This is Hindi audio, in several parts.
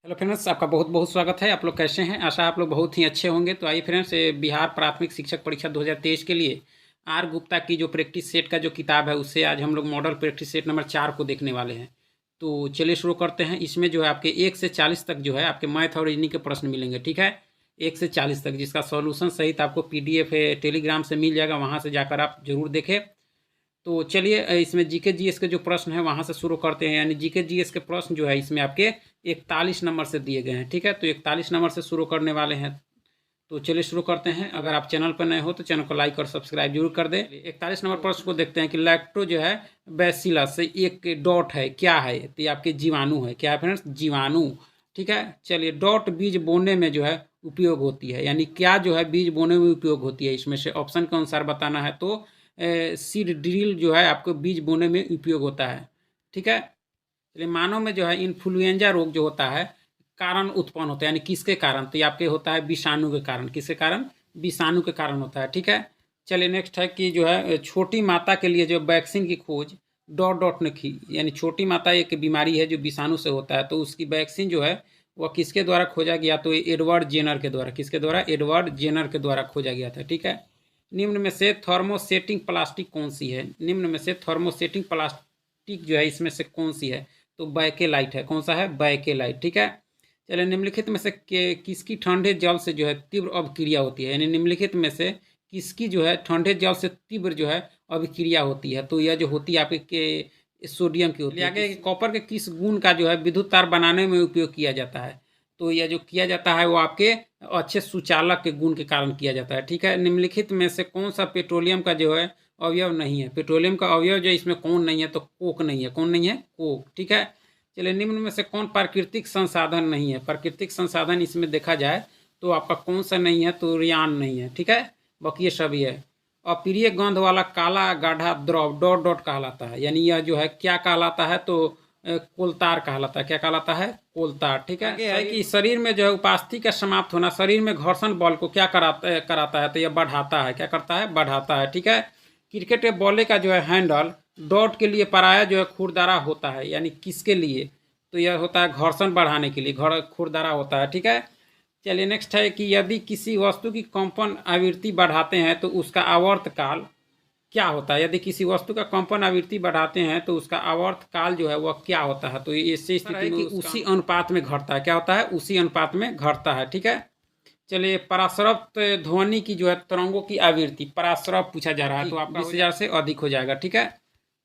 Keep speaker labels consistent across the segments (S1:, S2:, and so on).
S1: हेलो फ्रेंड्स, आपका बहुत बहुत स्वागत है। आप लोग कैसे हैं? आशा आप लोग बहुत ही अच्छे होंगे। तो आइए फ्रेंड्स, ये बिहार प्राथमिक शिक्षक परीक्षा 2023 के लिए आर गुप्ता की जो प्रैक्टिस सेट का जो किताब है, उससे आज हम लोग मॉडल प्रैक्टिस सेट नंबर 4 को देखने वाले हैं। तो चलिए शुरू करते हैं। इसमें जो है आपके 1 से 40 तक जो है आपके मैथ और रीजनिंग के प्रश्न मिलेंगे। ठीक है, 1 से 40 तक, जिसका सॉल्यूशन सहित आपको PDF टेलीग्राम से मिल जाएगा, वहाँ से जाकर आप जरूर देखें। तो चलिए इसमें जीके जीएस के जो प्रश्न है वहाँ से शुरू करते हैं। यानी जीके जीएस के प्रश्न जो है इसमें आपके 41 नंबर से दिए गए हैं। ठीक है, तो 41 नंबर से शुरू करने वाले हैं। तो चलिए शुरू करते हैं। अगर आप चैनल पर नए हो तो चैनल को लाइक और सब्सक्राइब जरूर कर दें। 41 नंबर प्रश्न को देखते हैं कि लैक्टो जो है बैसिलस से एक डॉट है, क्या है? तो ये आपके जीवाणु है। क्या है फ्रेंड्स? जीवाणु। ठीक है, चलिए डॉट बीज बोने में जो है उपयोग होती है। यानी क्या जो है बीज बोने में उपयोग होती है, इसमें से ऑप्शन के अनुसार बताना है। तो सीड ड्रिल जो है आपको बीज बोने में उपयोग होता है। ठीक है, चलिए मानव में जो है इन्फ्लुएंजा रोग जो होता है कारण उत्पन्न होता है। यानी किसके कारण? तो ये आपके होता है विषाणु के कारण। किसके कारण? विषाणु के कारण होता है। ठीक है, चलिए नेक्स्ट है कि जो है छोटी माता के लिए जो वैक्सीन की खोज डॉट डॉट ने की। यानी छोटी माता एक बीमारी है जो विषाणु से होता है, तो उसकी वैक्सीन जो है वह किसके द्वारा खोजा गया? तो एडवर्ड जेनर के द्वारा। किसके द्वारा? एडवर्ड जेनर के द्वारा खोजा गया था। ठीक है, निम्न में से थर्मोसेटिंग प्लास्टिक कौन सी है? निम्न में से थर्मोसेटिंग प्लास्टिक जो है इसमें से कौन सी है? तो बैकेलाइट है। कौन सा है? बैकेलाइट। ठीक है, चलिए निम्नलिखित में से किसकी ठंडे जल से जो है तीव्र अभिक्रिया होती है? यानी निम्नलिखित में से किसकी जो है ठंडे जल से तीव्र जो है अभिक्रिया होती है? तो यह जो होती है आपके सोडियम की होती है। आगे कॉपर के किस गुण का जो है विद्युत तार बनाने में उपयोग किया जाता है? तो यह जो किया जाता है वो आपके अच्छे सुचालक के गुण के कारण किया जाता है। ठीक है, निम्नलिखित में से कौन सा पेट्रोलियम का जो है अवयव नहीं है? पेट्रोलियम का अवयव जो इसमें कौन नहीं है? तो कोक नहीं है। कौन नहीं है? कोक। ठीक है, चलिए निम्न में से कौन प्राकृतिक संसाधन नहीं है? प्राकृतिक संसाधन इसमें देखा जाए तो आपका कौन सा नहीं है? तो रियान नहीं है। ठीक है, बाकी ये सभी है। अप्रिय गंध वाला काला गाढ़ा द्रव डॉट डॉट कहलाता है। यानी यह जो है क्या कहलाता है? तो कोलतार कहलाता है। क्या कहलाता है? कोलतार। ठीक है, आगे है कि शरीर में जो है उपस्थिति का समाप्त होना शरीर में घर्षण बल को क्या कराता है? तो यह बढ़ाता है। क्या करता है? बढ़ाता है। ठीक है, क्रिकेट के बॉले का जो है हैंडल डॉट के लिए पराया जो है खुरदरा होता है। यानी किसके लिए? तो यह होता है घर्षण बढ़ाने के लिए खुरदरा होता है। ठीक है, चलिए नेक्स्ट है कि यदि किसी वस्तु की कंपन आवृत्ति बढ़ाते हैं तो उसका आवर्त काल क्या होता है? यदि किसी वस्तु का कंपन आवृत्ति बढ़ाते हैं तो उसका आवर्त काल जो है वह क्या होता है? तो ऐसी स्थिति में उसी अनुपात में घटता है। क्या होता है? उसी अनुपात में घटता है। ठीक है, चलिए पराश्रव्त ध्वनि की जो है तरंगों की आवृत्ति पराश्रव पूछा जा रहा है, तो आपका 20,000 से अधिक हो जाएगा। ठीक है,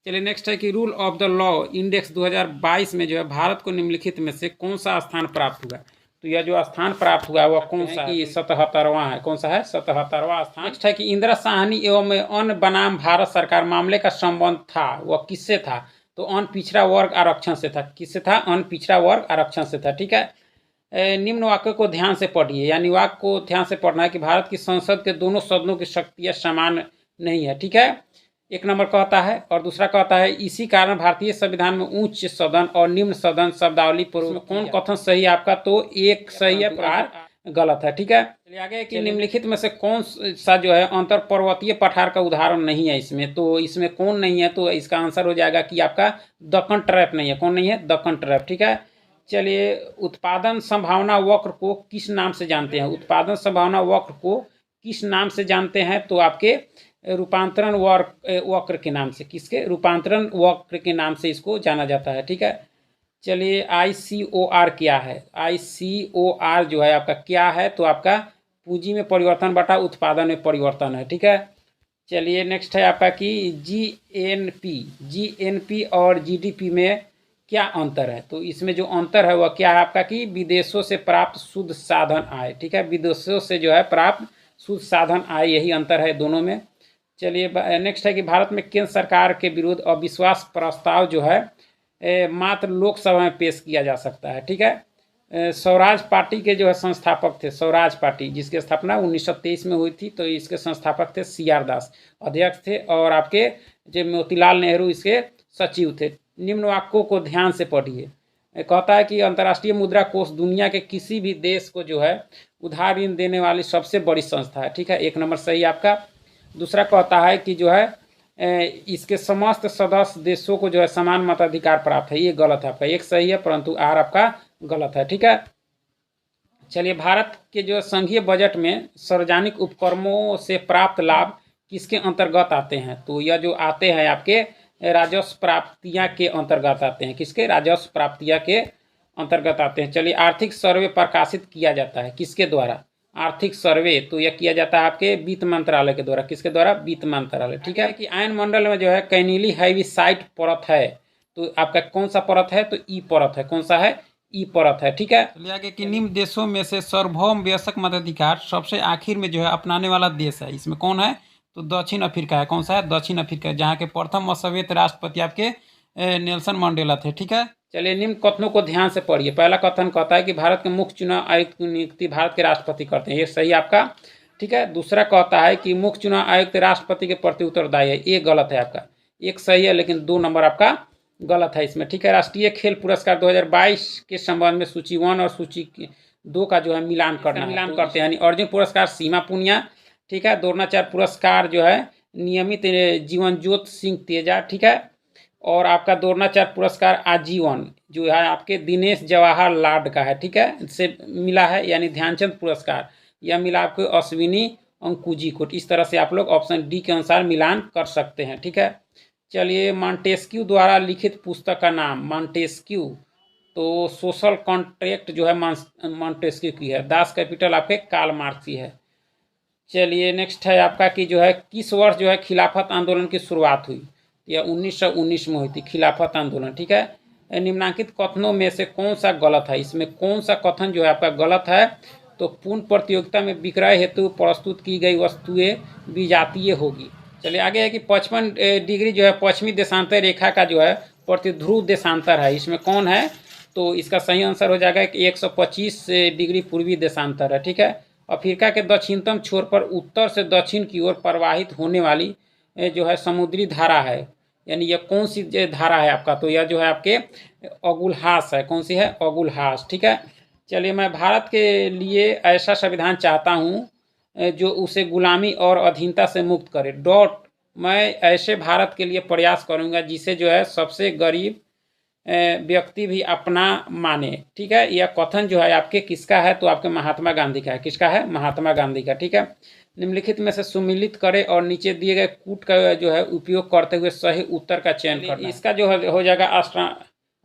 S1: चलिए नेक्स्ट है कि rule of the law index 2022 में जो है भारत को निम्नलिखित में से कौन सा स्थान प्राप्त हुआ? तो यह जो स्थान प्राप्त हुआ वह कौन सा है? 77वां है। कौन सा है? 77वां स्थान। नेक्स्ट है कि इंदिरा साहनी एवं अन्न बनाम भारत सरकार मामले का संबंध था वह किससे था? तो अन्न पिछड़ा वर्ग आरक्षण से था। किससे था? अन्न पिछड़ा वर्ग आरक्षण से था। ठीक है, निम्न वाक्य को ध्यान से पढ़िए। यानी वाक्य को ध्यान से पढ़ना है कि भारत की संसद के दोनों सदनों की शक्तियां समान नहीं है। ठीक है, एक नंबर कहता है और दूसरा कहता है इसी कारण भारतीय संविधान में उच्च सदन और निम्न सदन शब्दावली पूर्व कौन कथन सही है आपका? तो एक सही है, प्रार गलत है। ठीक है, चलिए आगे कि निम्नलिखित में से कौन सा जो है अंतर पर्वतीय पठार का उदाहरण नहीं है इसमें? तो इसमें कौन नहीं है? तो इसका आंसर हो जाएगा कि आपका दक्कन ट्रैप नहीं है। कौन नहीं है? दक्कन ट्रैप। ठीक है, चलिए उत्पादन संभावना वक्र को किस नाम से जानते हैं? उत्पादन संभावना वक्र को किस नाम से जानते हैं? तो आपके रूपांतरण वक्र के नाम से। किसके? रूपांतरण वक्र के नाम से इसको जाना जाता है। ठीक है, चलिए ICOR क्या है? ICOR जो है आपका क्या है? तो आपका पूंजी में परिवर्तन बटा उत्पादन में परिवर्तन है। ठीक है, चलिए नेक्स्ट है आपका कि GNP और GDP में क्या अंतर है? तो इसमें जो अंतर है वह क्या है आपका कि विदेशों से प्राप्त शुद्ध साधन आय। ठीक है, विदेशों से जो है प्राप्त शुद्ध साधन आय, यही अंतर है दोनों में। चलिए नेक्स्ट है कि भारत में केंद्र सरकार के विरुद्ध अविश्वास प्रस्ताव जो है मात्र लोकसभा में पेश किया जा सकता है। ठीक है, स्वराज पार्टी के जो है संस्थापक थे, स्वराज पार्टी जिसकी स्थापना 1923 में हुई थी, तो इसके संस्थापक थे CR दास, अध्यक्ष थे, और आपके जो मोतीलाल नेहरू इसके सचिव थे। निम्न वाक्यों को ध्यान से पढ़िए। कहता है कि अंतर्राष्ट्रीय मुद्रा कोष दुनिया के किसी भी देश को जो है उधार ऋण देने वाली सबसे बड़ी संस्था है। ठीक है, एक नंबर सही आपका। दूसरा कहता है कि जो है इसके समस्त सदस्य देशों को जो है समान मताधिकार प्राप्त है। ये गलत है आपका, एक सही है परंतु आर आपका गलत है। ठीक है, चलिए, भारत के जो संघीय बजट में सार्वजनिक उपक्रमों से प्राप्त लाभ किसके अंतर्गत आते हैं? तो यह जो आते हैं आपके राजस्व प्राप्तियां के अंतर्गत आते हैं। किसके? राजस्व प्राप्तियां के अंतर्गत आते हैं। चलिए, आर्थिक सर्वे प्रकाशित किया जाता है किसके द्वारा? आर्थिक सर्वे तो यह किया जाता है आपके वित्त मंत्रालय के द्वारा। किसके द्वारा? वित्त मंत्रालय। ठीक है, कि आयन मंडल में जो है कैनिली हेविसाइट परत है, तो आपका कौन सा परत है? तो ई परत है। कौन सा है? ई परत है। ठीक है, चलिए आगे कि निम्न देशों में से सार्वभौम वयस्क मताधिकार सबसे आखिर में जो है अपनाने वाला देश है, इसमें कौन है? तो दक्षिण अफ्रीका है। कौन सा है? दक्षिण अफ्रीका, जहाँ के प्रथम सवेत राष्ट्रपति आपके नेल्सन मंडेला थे। ठीक है, चलिए निम्न कथनों को ध्यान से पढ़िए। पहला कथन कहता है कि भारत के मुख्य चुनाव आयुक्त की नियुक्ति भारत के राष्ट्रपति करते हैं, ये सही आपका। ठीक है, दूसरा कहता है कि मुख्य चुनाव आयुक्त राष्ट्रपति के प्रति उत्तरदायी है, ये गलत है आपका। एक सही है लेकिन 2 नंबर आपका गलत है इसमें। ठीक है, राष्ट्रीय खेल पुरस्कार 2022 के संबंध में सूची 1 और सूची 2 का जो है मिलान करते हैं, यानी अर्जुन पुरस्कार सीमा पुनिया। ठीक है, द्रोणाचार्य पुरस्कार जो है नियमित जीवनज्योत सिंह तेजा। ठीक है, और आपका द्रोणाचार्य पुरस्कार आजीवन जो है आपके दिनेश जवाहर लाड का है। ठीक है, से मिला है, यानी ध्यानचंद पुरस्कार यह मिला आपको अश्विनी अंकुजी को। इस तरह से आप लोग ऑप्शन डी के अनुसार मिलान कर सकते हैं। ठीक है, चलिए, मॉन्टेस्क्यू द्वारा लिखित पुस्तक का नाम? मॉन्टेस्क्यू तो सोशल कॉन्ट्रैक्ट जो है मॉन्टेस्क्यू की है। दास कैपिटल आपके कार्ल मार्क्स की है। चलिए, नेक्स्ट है आपका कि जो है किस वर्ष जो है खिलाफत आंदोलन की शुरुआत हुई? यह 1919 में हुई थी खिलाफत आंदोलन। ठीक है, निम्नलिखित कथनों में से कौन सा गलत है? इसमें कौन सा कथन जो है आपका गलत है? तो पूर्ण प्रतियोगिता में विक्रय हेतु प्रस्तुत की गई वस्तुएं विजातीय होगी। चलिए आगे है कि 55 डिग्री जो है पश्चिमी देशांतर रेखा का जो है प्रतिध्रुव देशांतर है, इसमें कौन है? तो इसका सही आंसर हो जाएगा कि 125 डिग्री पूर्वी देशांतर है। ठीक है, अफ्रीका के दक्षिणतम छोर पर उत्तर से दक्षिण की ओर प्रवाहित होने वाली जो है समुद्री धारा है, यानी यह कौन सी धारा है आपका? तो यह जो है आपके अगुलहास है। कौन सी है? अगुलहास। ठीक है, चलिए, मैं भारत के लिए ऐसा संविधान चाहता हूँ जो उसे गुलामी और अधीनता से मुक्त करे। मैं ऐसे भारत के लिए प्रयास करूँगा जिसे जो है सबसे गरीब व्यक्ति भी अपना माने। ठीक है, यह कथन जो है आपके किसका है? तो आपके महात्मा गांधी का है। किसका है? महात्मा गांधी का। ठीक है, निम्नलिखित में से सुमिलित करें और नीचे दिए गए कूट का जो है उपयोग करते हुए सही उत्तर का चयन करना। इसका जो हो जाएगा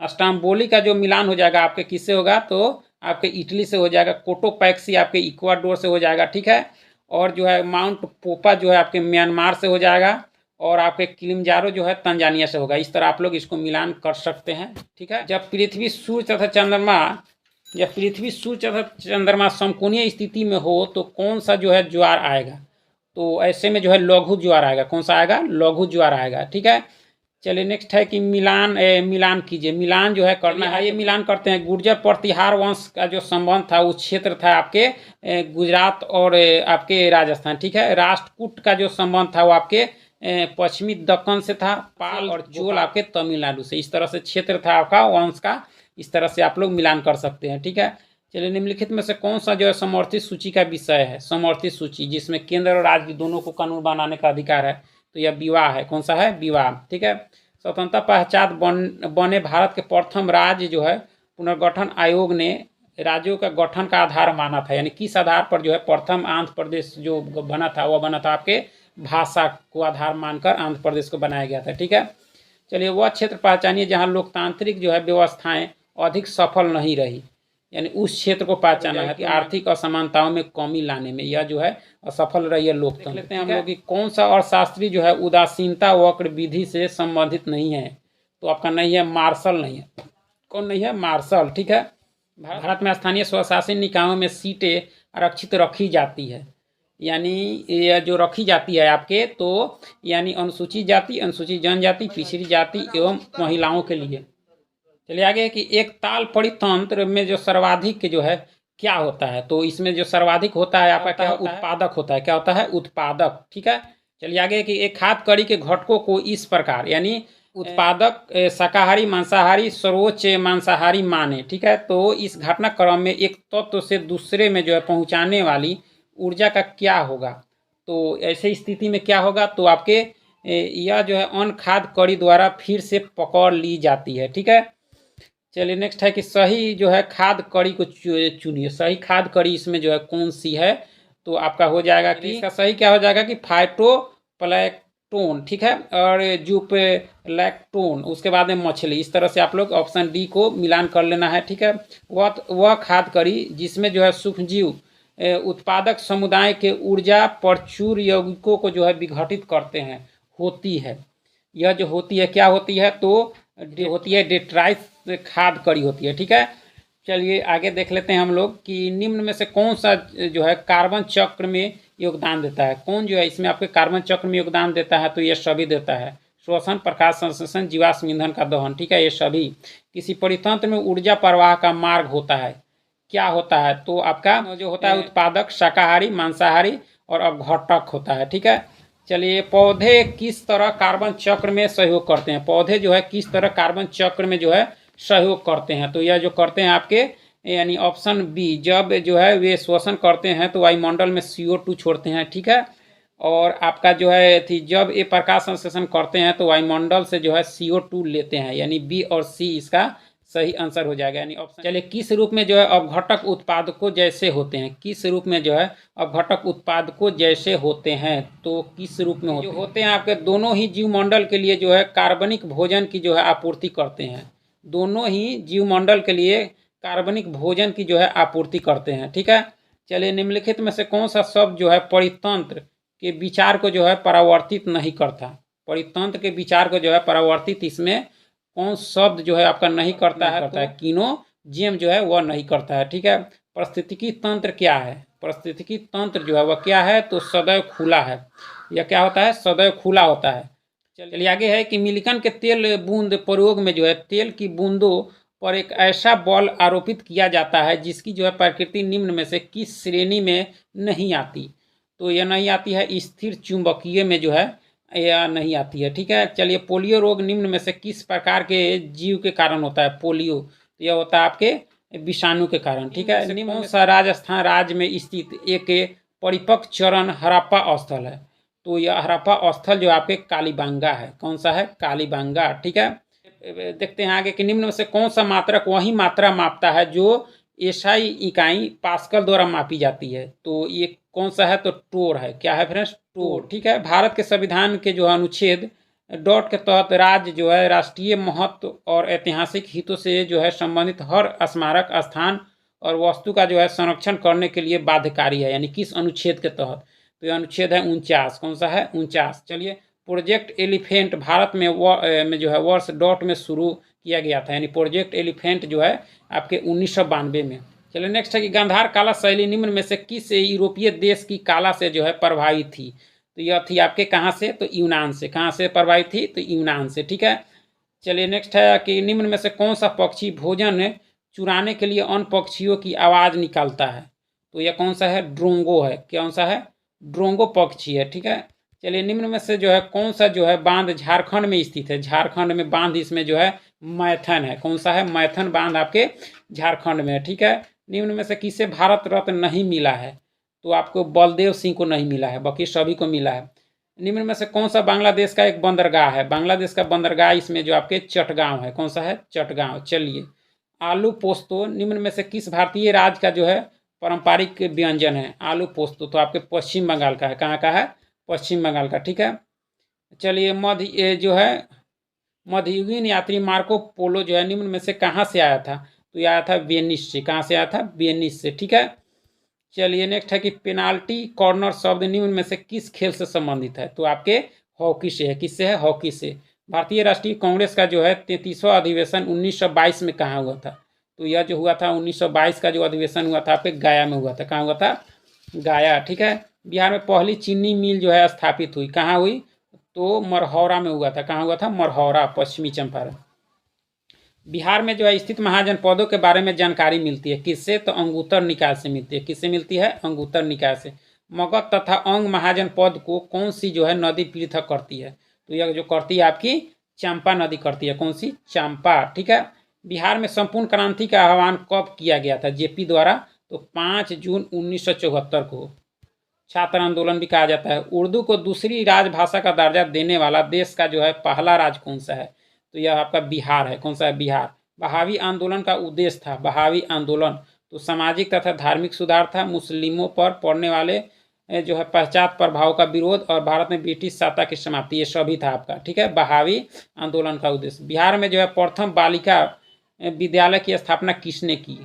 S1: अस्टाम्बोली का जो मिलान हो जाएगा आपके किससे होगा? तो आपके इटली से हो जाएगा। कोटोपैक्सी आपके इक्वाडोर से हो जाएगा। ठीक है, और जो है माउंट पोपा जो है आपके म्यांमार से हो जाएगा, और आपके किलिमंजारो जो है तंजानिया से होगा। इस तरह आप लोग इसको मिलान कर सकते हैं। ठीक है, जब पृथ्वी सूर्य तथा चंद्रमा समकोणीय स्थिति में हो तो कौन सा जो है ज्वार आएगा? तो ऐसे में जो है लघु ज्वार आएगा। कौन सा आएगा? लघु ज्वार आएगा। ठीक है, चलिए नेक्स्ट है कि मिलान कीजिए। मिलान जो है करना है, ये मिलान करते हैं। गुर्जर प्रतिहार वंश का जो संबंध था उस क्षेत्र था आपके गुजरात और आपके राजस्थान। ठीक है, राष्ट्रकूट का जो संबंध था वो आपके पश्चिमी दक्कन से था। पाल और चोल आपके तमिलनाडु से। इस तरह से क्षेत्र था आपका वंश का। इस तरह से आप लोग मिलान कर सकते हैं। ठीक है, चलिए, निम्नलिखित में से कौन सा जो है समर्थित सूची का विषय है? समर्थित सूची जिसमें केंद्र और राज्य दोनों को कानून बनाने का अधिकार है, तो यह विवाह है। कौन सा है? विवाह। ठीक है, स्वतंत्रता पश्चात बने भारत के प्रथम राज्य जो है पुनर्गठन आयोग ने राज्यों का गठन का आधार माना था, यानी किस आधार पर जो है प्रथम आंध्र प्रदेश जो बना था वह बना था आपके भाषा को आधार मानकर आंध्र प्रदेश को बनाया गया था। ठीक है, चलिए, वह क्षेत्र पहचानिए जहां लोकतांत्रिक जो है व्यवस्थाएं अधिक सफल नहीं रही, यानी उस क्षेत्र को पहचाना है कि आर्थिक असमानताओं में कमी लाने में यह जो है असफल रही है लोकतंत्र। लेते हैं हम लोग कि कौन सा अर्थशास्त्री जो है उदासीनता वक्र विधि से संबंधित नहीं है? तो आपका नहीं है, मार्शल नहीं है। कौन नहीं है? मार्शल। ठीक है, भारत में स्थानीय स्वशासी निकायों में सीटें आरक्षित रखी जाती है, यानी यह जो रखी जाती है आपके, तो यानी अनुसूचित जाति, अनुसूचित जनजाति, पिछड़ी जाति एवं महिलाओं के लिए। चलिए आगे कि एक ताल पड़ी तंत्र में जो सर्वाधिक जो है क्या होता है? तो इसमें जो सर्वाधिक होता है आपका क्या? उत्पादक होता है। क्या होता है? उत्पादक। ठीक है, चलिए आगे कि एक खाद्य कड़ी के घटकों को इस प्रकार, यानी उत्पादक शाकाहारी मांसाहारी सर्वोच्च मांसाहारी माने। ठीक है, तो इस घटनाक्रम में एक तत्व से दूसरे में जो है पहुंचाने वाली ऊर्जा का क्या होगा? तो ऐसे स्थिति में क्या होगा? तो आपके यह जो है अन्न खाद्य कड़ी द्वारा फिर से पकड़ ली जाती है। ठीक है, चलिए नेक्स्ट है कि सही जो है खाद कड़ी को चुनिए। सही खाद कड़ी इसमें जो है कौन सी है, तो आपका हो जाएगा कि इसका सही क्या हो जाएगा कि फाइटोप्लैंक्टन, ठीक है, और जूपलैंक्टन, उसके बाद में मछली। इस तरह से आप लोग ऑप्शन डी को मिलान कर लेना है, ठीक है। वह खाद कड़ी जिसमें जो है सूक्ष्मजीव उत्पादक समुदाय के ऊर्जा प्रचुर यौगिकों को जो है विघटित करते हैं होती है। यह जो होती है क्या होती है, तो होती है डेट्राइस खाद कड़ी होती है, ठीक है। चलिए आगे देख लेते हैं हम लोग कि निम्न में से कौन सा जो है कार्बन चक्र में योगदान देता है। कौन जो है इसमें आपके कार्बन चक्र में योगदान देता है, तो ये सभी देता है। श्वसन, प्रकाश संश्लेषण, जीवाश्म ईंधन का दहन, ठीक है, ये सभी। किसी परितंत्र में ऊर्जा प्रवाह का मार्ग होता है, क्या होता है, तो आपका जो होता है उत्पादक, शाकाहारी, मांसाहारी और अपघटक होता है, ठीक है। चलिए पौधे किस तरह कार्बन चक्र में सहयोग करते हैं। पौधे जो है किस तरह कार्बन चक्र में जो है सहयोग करते हैं, तो यह जो करते हैं आपके यानी ऑप्शन बी, जब जो है वे श्वसन करते हैं तो वायुमंडल में CO2 छोड़ते हैं, ठीक है। और आपका जो है थी जब ये प्रकाश संश्लेषण करते हैं तो वायुमंडल से जो है CO2 लेते हैं, यानी बी और सी इसका सही आंसर हो जाएगा, यानी ऑप्शन। चलिए किस रूप में जो है अपघटक उत्पादकों जैसे होते हैं। किस रूप में जो है अपघटक उत्पादकों जैसे होते हैं, तो किस रूप में होते हैं आपके दोनों ही जीवमंडल के लिए जो है कार्बनिक भोजन की जो है आपूर्ति करते हैं। दोनों ही जीवमंडल के लिए कार्बनिक भोजन की जो है आपूर्ति करते हैं, ठीक है। चलिए निम्नलिखित में से कौन सा शब्द जो है परितंत्र के विचार को जो है परावर्तित नहीं करता। परितंत्र के विचार को जो है परावर्तित इसमें कौन शब्द जो है आपका नहीं करता है, तो कीनोजेम जो है वह नहीं करता है, ठीक है। पारिस्थितिकी तंत्र क्या है। पारिस्थितिकी तंत्र जो है वह क्या है, तो सदैव खुला है। यह क्या होता है, सदैव खुला होता है। चलिए आगे है कि मिलिकन के तेल बूंद प्रयोग में जो है तेल की बूंदों पर एक ऐसा बल आरोपित किया जाता है जिसकी जो है प्रकृति निम्न में से किस श्रेणी में नहीं आती, तो यह नहीं आती है स्थिर चुंबकीय में जो है या नहीं आती है, ठीक है। चलिए पोलियो रोग निम्न में से किस प्रकार के जीव के कारण होता है। पोलियो तो यह होता है आपके विषाणु के कारण, ठीक है। निम्न सा राजस्थान राज्य में स्थित एक परिपक्व चरण हड़प्पा स्थल है, तो यह हड़प्पा स्थल जो आपके कालीबांगा है। कौन सा है, कालीबांगा, ठीक है। देखते हैं आगे कि निम्न में से कौन सा मात्रक वही मात्रा मापता है जो एसआई इकाई पास्कल द्वारा मापी जाती है, तो ये कौन सा है, तो टोर है। क्या है फ्रेंड्स, टोर, ठीक है। भारत के संविधान के जो अनुच्छेद डॉट के तहत राज्य जो है राष्ट्रीय महत्व और ऐतिहासिक हितों से जो है संबंधित हर स्मारक स्थान और वस्तु का जो है संरक्षण करने के लिए बाध्यकारी है, यानी किस अनुच्छेद के तहत, तो यह अनुच्छेद है 49। कौन सा है, 49। चलिए प्रोजेक्ट एलिफेंट भारत में जो है वर्ष डॉट में शुरू किया गया था, यानी प्रोजेक्ट एलिफेंट जो है आपके 1992 में। चलिए नेक्स्ट है कि गांधार काला शैली निम्न में से किस यूरोपीय देश की काला से जो है प्रभावित थी, तो यह थी आपके कहाँ से, तो यूनान से। कहाँ से प्रभावित थी, तो यूनान से, ठीक है। चलिए नेक्स्ट है कि निम्न में से कौन सा पक्षी भोजन चुराने के लिए अन्य पक्षियों की आवाज़ निकालता है, तो यह कौन सा है, ड्रोंगो है। कौन सा है, ड्रोंगो पक्षी है, ठीक है। चलिए निम्न में से जो है कौन सा जो है बांध झारखंड में स्थित है। झारखंड में बांध इसमें जो है मैथन है। कौन सा है, मैथन बांध आपके झारखंड में है, ठीक है। निम्न में से किसे भारत रत्न नहीं मिला है, तो आपको बलदेव सिंह को नहीं मिला है, बाकी सभी को मिला है। निम्न में से कौन सा बांग्लादेश का एक बंदरगाह है। बांग्लादेश का बंदरगाह इसमें जो आपके चटगांव है। कौन सा है, चटगांव। चलिए आलू पोस्तो निम्न में से किस भारतीय राज्य का जो है पारंपरिक व्यंजन है। आलू पोस्तो तो आपके पश्चिम बंगाल का है। कहाँ का है, पश्चिम बंगाल का, ठीक है। चलिए मध्य जो है मध्ययुगीन यात्री मार्को पोलो जो है निम्न में से कहाँ से आया था, तो यह आया था वेनिस से। कहाँ से आया था, वेनिस से, ठीक है। चलिए नेक्स्ट है कि पेनाल्टी कॉर्नर शब्द निम्न में से किस खेल से संबंधित है, तो आपके हॉकी से है। किससे है, हॉकी से। भारतीय राष्ट्रीय कांग्रेस का जो है 33वां अधिवेशन 1922 में कहाँ हुआ था, तो यह जो हुआ था 1922 का जो अधिवेशन हुआ था आपके गया में हुआ था। कहाँ हुआ था, गया, ठीक है। बिहार में पहली चीनी मिल जो है स्थापित हुई, कहाँ हुई, तो मरहौरा में हुआ था। कहाँ हुआ था, मरहौरा, पश्चिमी चंपारण। बिहार में जो है स्थित महाजनपदों के बारे में जानकारी मिलती है किससे, तो अंगुत्तर निकाय से मिलती है। किससे मिलती है, अंगुत्तर निकाय से। मगध तथा अंग महाजनपद को कौन सी जो है नदी पृथक करती है, तो यह जो करती है आपकी चंपा नदी करती है। कौन सी, चंपा, ठीक है। बिहार में संपूर्ण क्रांति का आह्वान कब किया गया था, जेपी द्वारा, तो 5 जून 1974 को। छात्र आंदोलन भी कहा जाता है। उर्दू को दूसरी राजभाषा का दर्जा देने वाला देश का जो है पहला राज्य कौन सा है, तो यह आपका बिहार है। कौन सा है, बिहार। बहावी आंदोलन का उद्देश्य था, बहावी आंदोलन तो सामाजिक तथा धार्मिक सुधार था, मुस्लिमों पर पड़ने वाले जो है पश्चात प्रभाव का विरोध और भारत में ब्रिटिश सत्ता की समाप्ति, ये सभी था आपका। ठीक है, बहावी आंदोलन का उद्देश्य। बिहार में जो है प्रथम बालिका विद्यालय की स्थापना किसने की?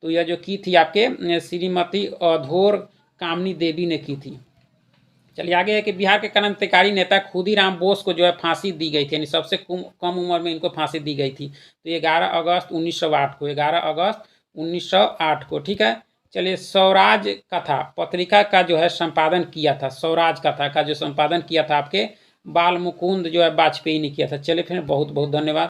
S1: तो यह जो की थी आपके श्रीमती अधोर कामनी देवी ने की थी। चलिए आगे है कि बिहार के क्रांतिकारी नेता खुदीराम बोस को जो है फांसी दी गई थी, यानी सबसे कम उम्र में इनको फांसी दी गई थी। तो 11 अगस्त 1908 को, 11 अगस्त 1908 को। ठीक है, चलिए स्वराज कथा पत्रिका का जो है संपादन किया था, स्वराज कथा का जो संपादन किया था आपके बाल मुकुंद जो है वाजपेयी ने किया था। चलिए फिर बहुत बहुत धन्यवाद।